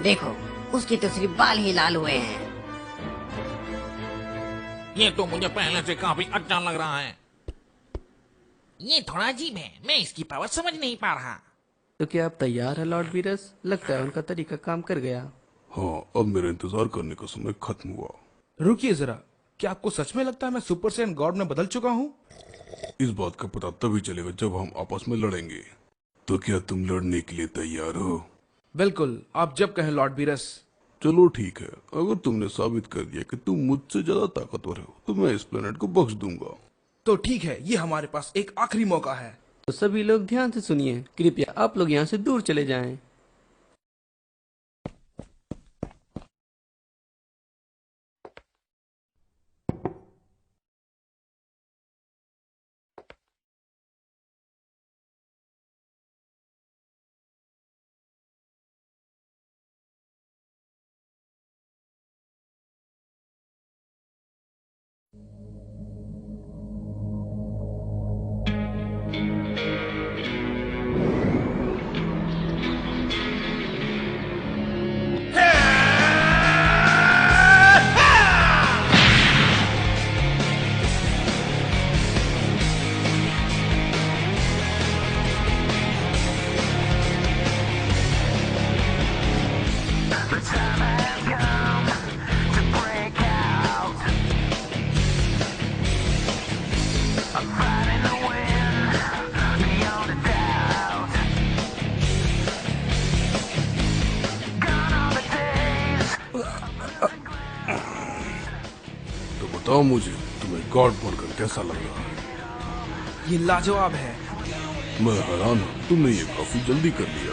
देखो, उसके तो सिर्फ बाल ही लाल हुए हैं। ये तो मुझे पहले से काफी अच्छा लग रहा है। ये थोड़ा अजीब है, मैं इसकी पावर समझ नहीं पा रहा। तो क्या आप तैयार है लॉर्ड वीरस? लगता है उनका तरीका काम कर गया। हाँ, अब मेरा इंतजार करने का समय खत्म हुआ। रुकिए जरा, क्या आपको सच में लगता है मैं सुपर सैयन गॉड में बदल चुका हूँ? इस बात का पता तभी चलेगा जब हम आपस में लड़ेंगे। तो क्या तुम लड़ने के लिए तैयार हो? बिल्कुल, आप जब कहें लॉर्ड वीरस। चलो ठीक है, अगर तुमने साबित कर दिया कि तुम मुझसे ज्यादा ताकतवर हो तो मैं इस प्लेनेट को बख्श दूंगा। तो ठीक है, ये हमारे पास एक आखिरी मौका है। तो सभी लोग ध्यान से सुनिए, कृपया आप लोग यहाँ से दूर चले जाएं। तो बताओ मुझे, तुम्हें गॉड बनकर कैसा लग रहा है? ये लाजवाब है। मैं हैरान हूँ, तुमने ये काफी जल्दी कर लिया।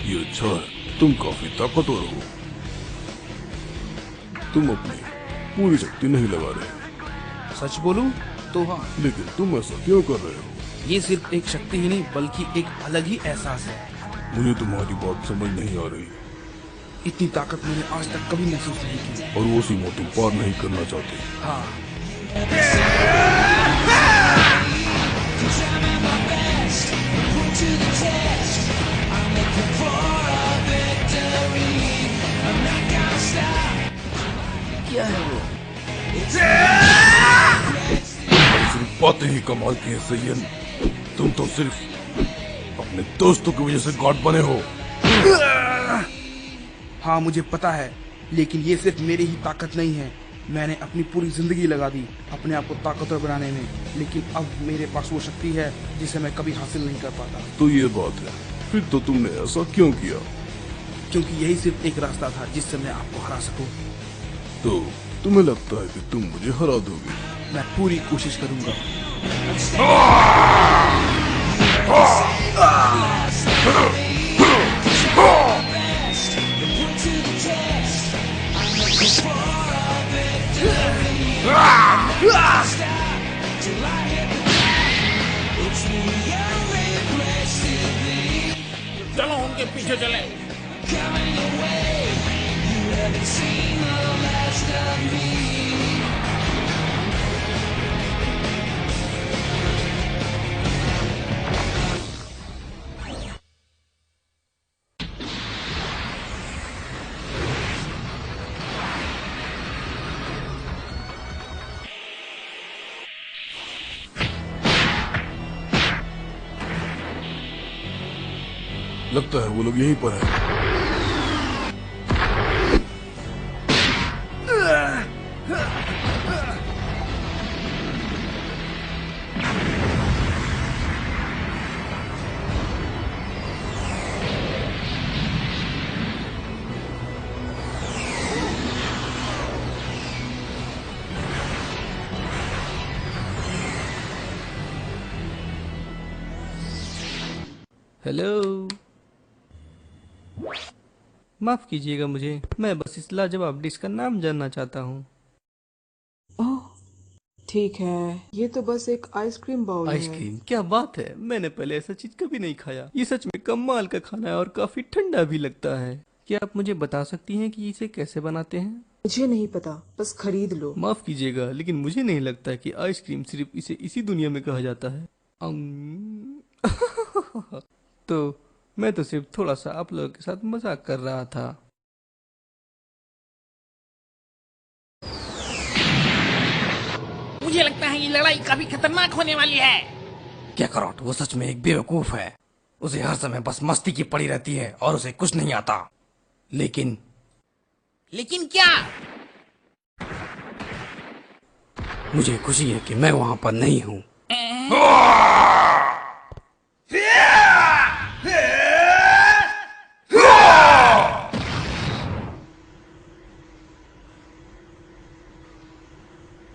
ये अच्छा है, तुम काफी ताकतवर हो। तुम अपनी पूरी शक्ति नहीं लगा रहे। सच बोलूं तो हाँ, लेकिन तुम ऐसा क्यों कर रहे हो? ये सिर्फ एक शक्ति ही नहीं बल्कि एक अलग ही एहसास है। मुझे तुम्हारी बात समझ नहीं आ रही। इतनी ताकत मैंने आज तक कभी महसूस नहीं की। और वो सीमा तुम पार नहीं करना चाहते। हाँ, क्या है वो? सिर्फ बातें ही कमाल की है सैयन। तुम तो सिर्फ अपने दोस्तों की वजह से गॉड बने हो। हाँ मुझे पता है, लेकिन ये सिर्फ मेरी ही ताकत नहीं है। मैंने अपनी पूरी जिंदगी लगा दी अपने आप को ताकतवर बनाने में, लेकिन अब मेरे पास वो शक्ति है जिसे मैं कभी हासिल नहीं कर पाता। तो ये बात है, फिर तो तुमने ऐसा क्यों किया? क्योंकि यही सिर्फ एक रास्ता था जिससे मैं आपको हरा सकूं। तो तुम्हें लगता है कि तुम मुझे हरा दोगे? मैं पूरी कोशिश करूंगा। चलो उनके पीछे चले। लगता है वो लोग यहीं पर हैं। हेलो। माफ कीजिएगा मुझे, मैं बस इस लाजवाब डिश का नाम जानना चाहता हूँ। ओह ठीक है, ये तो बस एक आइसक्रीम बाउल है। आइसक्रीम? क्या बात है, मैंने पहले ऐसा चीज कभी नहीं खाया। ये सच में कमाल का खाना है और काफी ठंडा भी लगता है। क्या आप मुझे बता सकती हैं कि इसे कैसे बनाते हैं? मुझे नहीं पता, बस खरीद लो। माफ कीजिएगा, लेकिन मुझे नहीं लगता कि आइसक्रीम सिर्फ इसे इसी दुनिया में कहा जाता है। तो मैं तो सिर्फ थोड़ा सा आप लोगों के साथ मजाक कर रहा था। मुझे लगता है ये लड़ाई काफी खतरनाक होने वाली है। क्या करोट, वो सच में एक बेवकूफ है। उसे हर समय बस मस्ती की पड़ी रहती है और उसे कुछ नहीं आता। लेकिन क्या? मुझे खुशी है कि मैं वहाँ पर नहीं हूँ।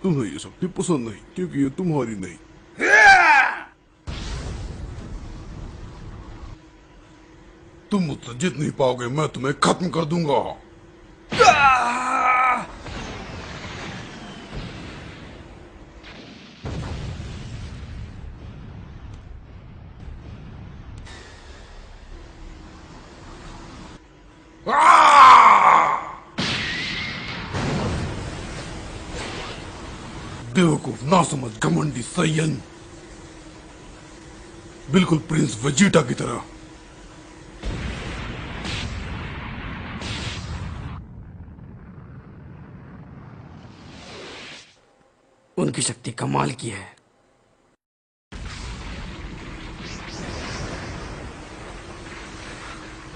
तुम्हें ये शक्ति पसंद नहीं क्योंकि ये तुम्हारी नहीं। तुम मुझसे जीत नहीं पाओगे, मैं तुम्हें खत्म कर दूंगा। बेवकूफ, नासमझ, घमंडी सैयन, बिल्कुल प्रिंस वेजिटा की तरह। उनकी शक्ति कमाल की है।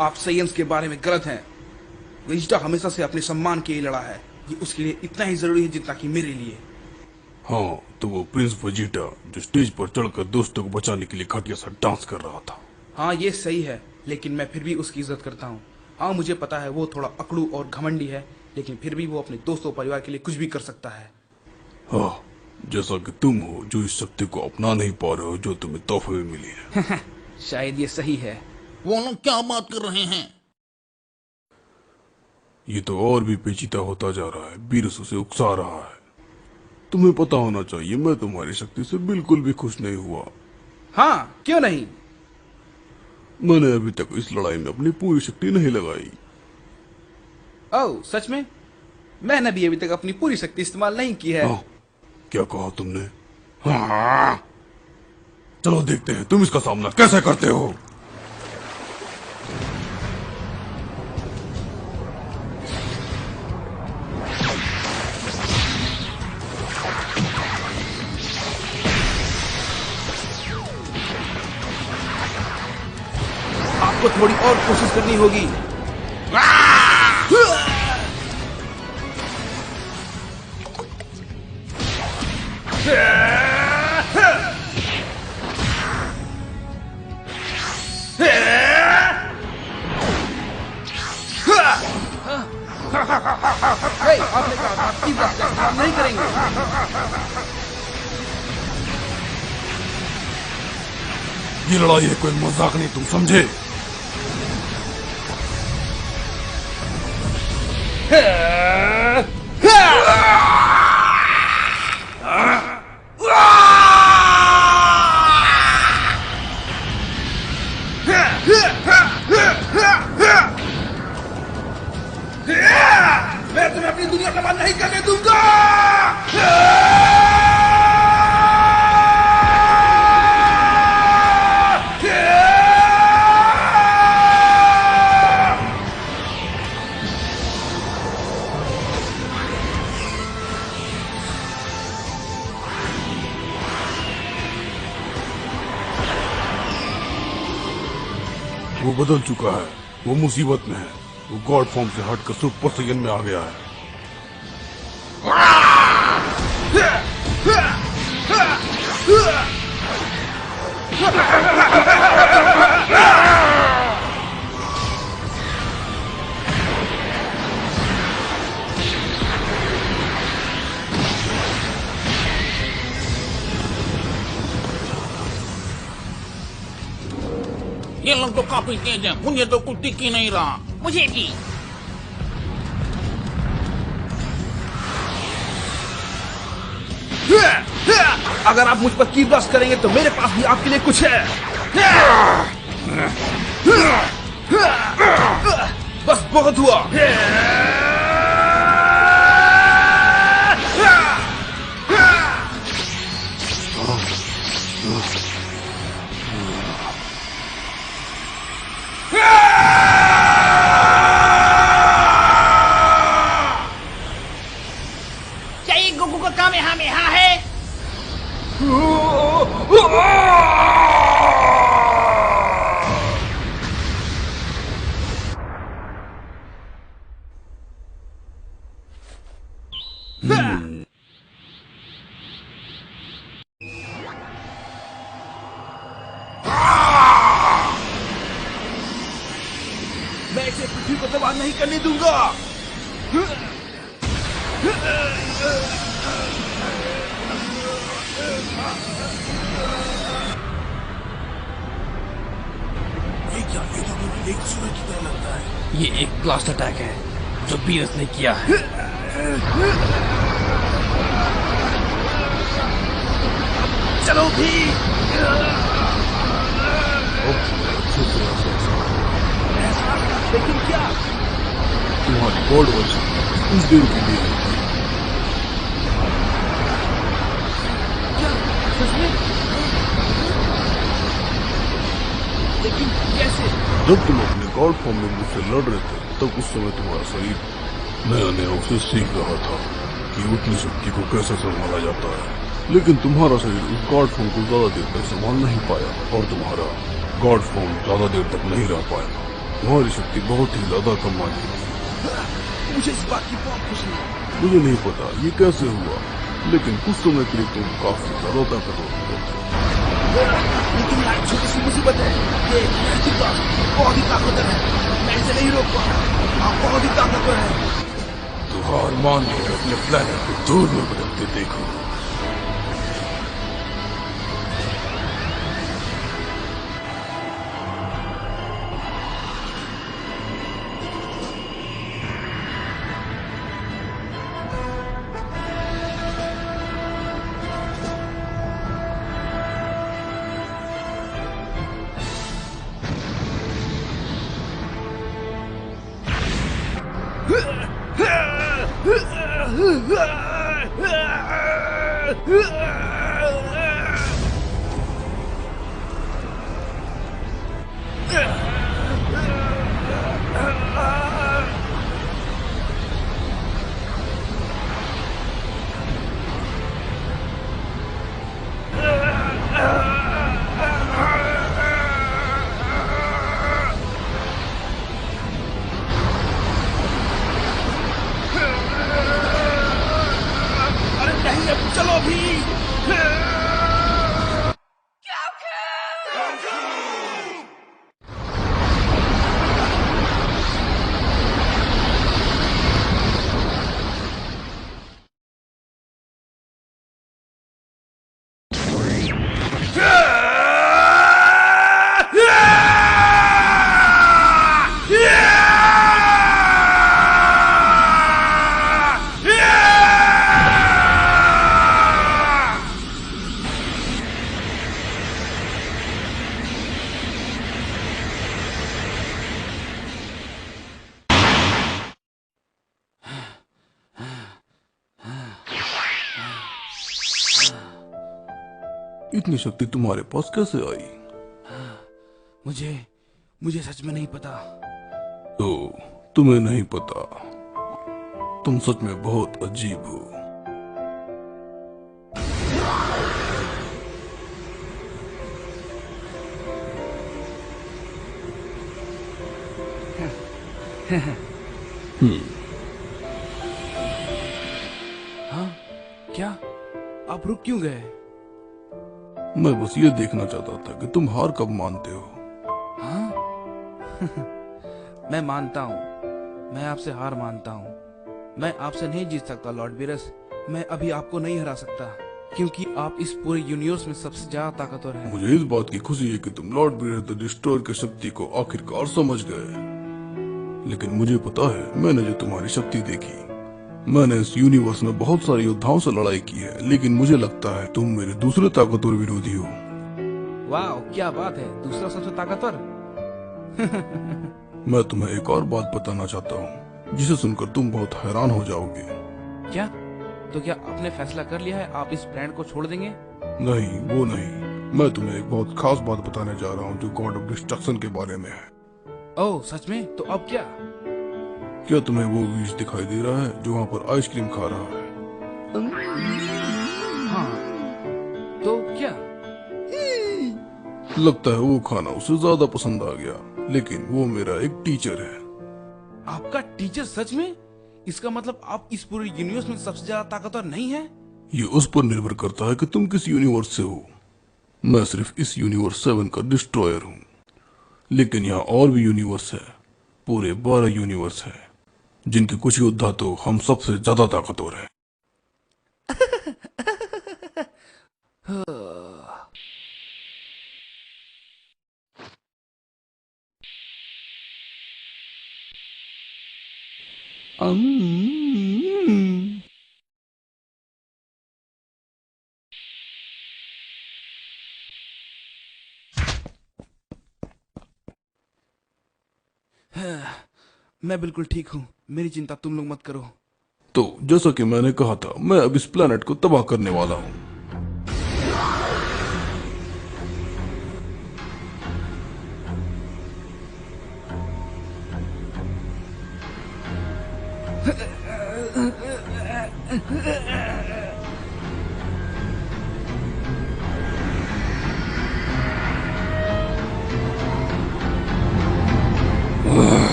आप सैयंस के बारे में गलत हैं। वेजिटा हमेशा से अपने सम्मान के लिए लड़ा है। ये उसके लिए इतना ही जरूरी है जितना कि मेरे लिए। हाँ, तो वो प्रिंस वेजिटा जो स्टेज पर चढ़कर दोस्तों को बचाने के लिए घटिया सा डांस कर रहा था। हाँ ये सही है, लेकिन मैं फिर भी उसकी इज्जत करता हूँ। हाँ मुझे पता है वो थोड़ा अकड़ू और घमंडी है, लेकिन फिर भी वो अपने दोस्तों परिवार के लिए कुछ भी कर सकता है। हाँ, जैसा कि तुम हो जो इस शक्ति को अपना नहीं पा रहे हो जो तुम्हें तोहफे में मिली है। शायद ये सही है। वो लोग क्या बात कर रहे हैं? ये तो और भी पेचीदा होता जा रहा है। बीरस उसे उकसा रहा है। तुम्हें पता होना चाहिए, मैं तुम्हारी शक्ति से बिल्कुल भी खुश नहीं हुआ। हाँ क्यों नहीं? मैंने अभी तक इस लड़ाई में अपनी पूरी शक्ति नहीं लगाई। ओह सच में? मैंने भी अभी तक अपनी पूरी शक्ति इस्तेमाल नहीं की है। हाँ, क्या कहा तुमने? हाँ, चलो देखते हैं तुम इसका सामना कैसे करते हो। आपको थोड़ी और कोशिश करनी होगी। आपने कहा था कि वो आपका काम नहीं करेंगे। ये लड़ाई है कोई मजाक नहीं, तुम समझे? मैं तुम्हें अपनी दुनिया बर्बाद नहीं करने दूंगा। वो बदल चुका है, वो मुसीबत में है। वो गॉड फॉर्म से हटकर सुपर सैयन में आ गया है। ये लोग तो काफी तेज है, मुझे तो कुछ दिख ही नहीं रहा। मुझे भी। अगर आप मुझ पर की ब्लास्ट करेंगे तो मेरे पास भी आपके लिए कुछ है। बस बहुत हुआ। क्या ये गोकू का कामेहामेहा है? मैं इसे पृथ्वी को तबाह नहीं करने दूंगा। ये क्या, ये तो बिल्कुल एक सूरज की तरह लगता है। ये एक ब्लास्ट अटैक है जो बीरस ने किया है। चलो भी। अच्छे से लेकिन क्या? तुम्हारी गॉड वॉच कुछ देर के लिए क्या? सच में? लेकिन कैसे? जब तुम अपने गॉड फॉर्म में मुझसे लड़ रहे थे तब उस समय तुम्हारा शरीर नया नया उसे सीख रहा था कि उतनी शक्ति को कैसे संभाला जाता है, लेकिन तुम्हारा शरीर उस गॉड फॉर्म को ज्यादा देर तक संभाल नहीं पाया और तुम्हारा गॉड फॉर्म ज्यादा देर तक नहीं रह पाया। तुम्हारी शक्ति बहुत ही ज्यादा कम आ गई। मुझे इस बात की बहुत खुशी है। मुझे नहीं पता ये कैसे हुआ, लेकिन कुछ समय के लिए तुम काफी ज्यादा ताकतवर हो गए थे। लेकिन यहाँ एक छोटी सी मुसीबत है। ये बहुत ही ताकतवर है। मैं इसे नहीं रोक पा रहा। आप बहुत ही ताकतवर है। तो हार मान कर अपने प्लेनेट को दूर में बदलते देखो। अरे नहीं, अब चलो भी। इतनी शक्ति तुम्हारे पास कैसे आई? मुझे सच में नहीं पता। तो तुम्हें नहीं पता? तुम सच में बहुत अजीब हो। हाँ? क्या? आप रुक क्यों गए? मैं बस ये देखना चाहता था कि तुम हार कब मानते हो। हाँ? मैं मानता हूँ। मैं आपसे हार मानता हूँ। मैं आपसे नहीं जीत सकता लॉर्ड बीरस। मैं अभी आपको नहीं हरा सकता। क्योंकि आप इस पूरे यूनिवर्स में सबसे ज्यादा ताकतवर हैं। मुझे इस बात की खुशी है कि तुम लॉर्ड ब्रेयर द डिस्ट्रॉयर की शक्ति को आखिरकार समझ गए। लेकिन मुझे पता है, मैंने जो तुम्हारी शक्ति देखी, मैंने इस यूनिवर्स में बहुत सारे योद्धाओं से लड़ाई की है, लेकिन मुझे लगता है तुम मेरे दूसरे ताकतवर विरोधी हो। वाह, क्या बात है, दूसरा सबसे ताकतवर। मैं तुम्हें एक और बात बताना चाहता हूँ, जिसे सुनकर तुम बहुत हैरान हो जाओगे। क्या? तो क्या आपने फैसला कर लिया है, आप इस प्लान को छोड़ देंगे? नहीं, वो नहीं। मैं तुम्हें एक बहुत खास बात बताने जा रहा हूँ जो गॉड ऑफ डिस्ट्रक्शन के बारे में है। ओह, सच में? तो अब क्या? क्या तुम्हें वो वीज दिखाई दे रहा है जो वहाँ पर आइसक्रीम खा रहा है? हाँ, तो क्या? लगता है वो खाना उसे ज्यादा पसंद आ गया, लेकिन वो मेरा एक टीचर है। आपका टीचर? सच में? इसका मतलब आप इस पूरे यूनिवर्स में सबसे ज्यादा ताकतवर नहीं है? ये उस पर निर्भर करता है कि तुम किस यूनिवर्स से हो। मैं सिर्फ इस यूनिवर्स 7 का डिस्ट्रॉयर हूँ, लेकिन यहाँ और भी यूनिवर्स है। पूरे 12 यूनिवर्स है, जिनके कुछ योद्धा तो हम सबसे ज्यादा ताकतवर हैं। मैं बिल्कुल ठीक हूँ, मेरी चिंता तुम लोग मत करो। तो जैसा कि मैंने कहा था, मैं अब इस प्लेनेट को तबाह करने वाला हूँ।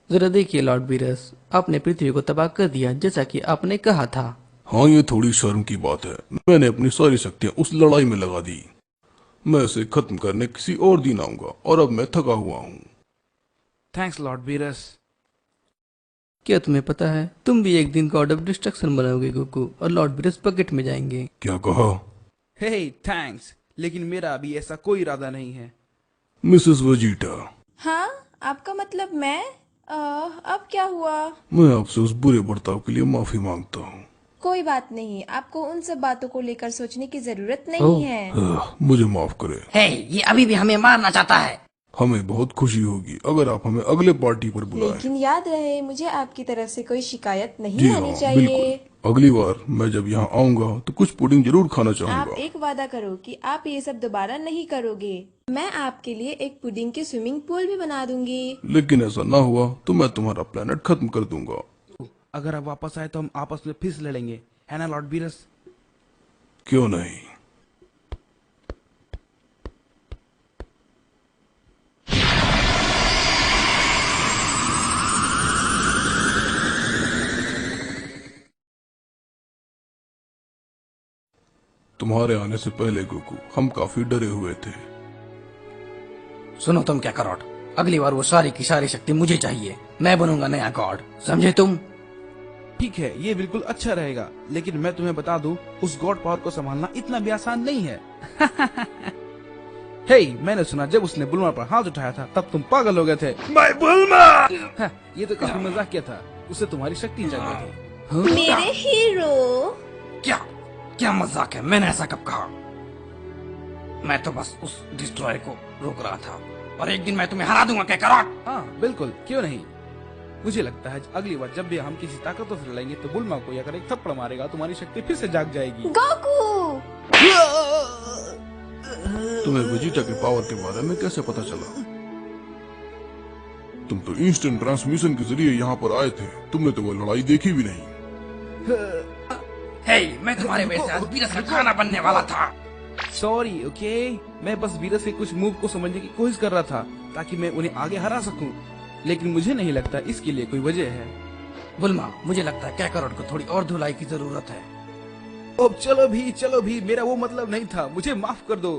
जरा देखिए लॉर्ड बीरस, आपने पृथ्वी को तबाह कर दिया जैसा कि आपने कहा था। हाँ, ये थोड़ी शर्म की बात है। मैंने अपनी सारी शक्तियाँ उस लड़ाई में लगा दी। मैं इसे खत्म करने किसी और दिन आऊंगा, और अब मैं थका हुआ हूँ। Thanks Lord Beerus. क्या तुम्हें पता है, तुम भी एक दिन गॉड ऑफ डिस्ट्रक्शन बनाओगे गोकू, और लॉर्ड बीरस बकेट में जाएंगे। क्या कहा? हे थैंक्स, लेकिन मेरा अभी ऐसा कोई इरादा नहीं है। Mrs Vegeta. हाँ, आपका मतलब मैं? अब क्या हुआ? मैं आपसे उस बुरे बर्ताव के लिए माफी मांगता हूँ। कोई बात नहीं, आपको उन सब बातों को लेकर सोचने की जरूरत नहीं है। मुझे माफ करें। हे, ये अभी भी हमें मारना चाहता है। हमें बहुत खुशी होगी अगर आप हमें अगले पार्टी पर बुलाएं। लेकिन याद रहे, मुझे आपकी तरफ से कोई शिकायत नहीं जी आनी हाँ, चाहिए। बिल्कुल। अगली बार मैं जब यहाँ आऊंगा तो कुछ पुडिंग जरूर खाना आप चाहूंगा। एक वादा करो कि आप ये सब दोबारा नहीं करोगे। मैं आपके लिए एक पुडिंग की स्विमिंग पूल भी बना दूंगी। लेकिन ऐसा ना हुआ तो मैं तुम्हारा प्लेनेट खत्म कर दूंगा। अगर आप वापस आए तो हम आपस में फिर से लड़ेंगे, है ना लॉर्ड बीरस? क्यों नहीं। तुम्हारे आने से पहले गोकू, हम काफी डरे हुए थे। सुनो तुम क्या करोट, अगली बार वो सारी की सारी शक्ति मुझे चाहिए। मैं बनूंगा नया गॉड, समझे तुम? ठीक है, ये बिल्कुल अच्छा रहेगा, लेकिन मैं तुम्हें बता दूं, उस गॉड पावर को संभालना इतना भी आसान नहीं है। हे, मैंने सुना जब उसने बुलमा पर हाथ उठाया था तब तुम पागल हो गए थे। मैं बुलमा! हाँ, ये तो काफी मजाक किया था, उससे तुम्हारी शक्ति जग गई थी। मेरे हीरो। क्या क्या मजाक है? मैंने ऐसा कब कहा? मैं तो बस उस डिस्ट्रॉयर को रोक रहा था, और एक दिन मैं तुम्हें हरा दूंगा क्या करोट? हाँ बिल्कुल, क्यों नहीं। मुझे लगता है अगली बार जब भी हम किसी ताकतवर से लड़ेंगे तो बुलमा को अगर एक थप्पड़ मारेगा तुम्हारी शक्ति फिर से जाग जाएगी। गोकू! तुम्हें वेजिटा के पावर के बारे में कैसे पता चला? तुम तो इंस्टेंट ट्रांसमिशन के जरिए यहाँ पर आए थे। तुमने तो वो लड़ाई देखी भी नहीं। हे, मैं तुम्हारे वजह से आज बीरस का खाना बनने वाला था। Sorry, okay. मैं बस वीरस के कुछ मूव को समझने की कोशिश कर रहा था ताकि मैं उन्हें आगे हरा सकूं, लेकिन मुझे नहीं लगता इसके लिए कोई वजह है। बुलमा, मुझे लगता है कैकरोट को थोड़ी और धुलाई की जरूरत है। अब चलो भी, मेरा वो मतलब नहीं था, मुझे माफ कर दो।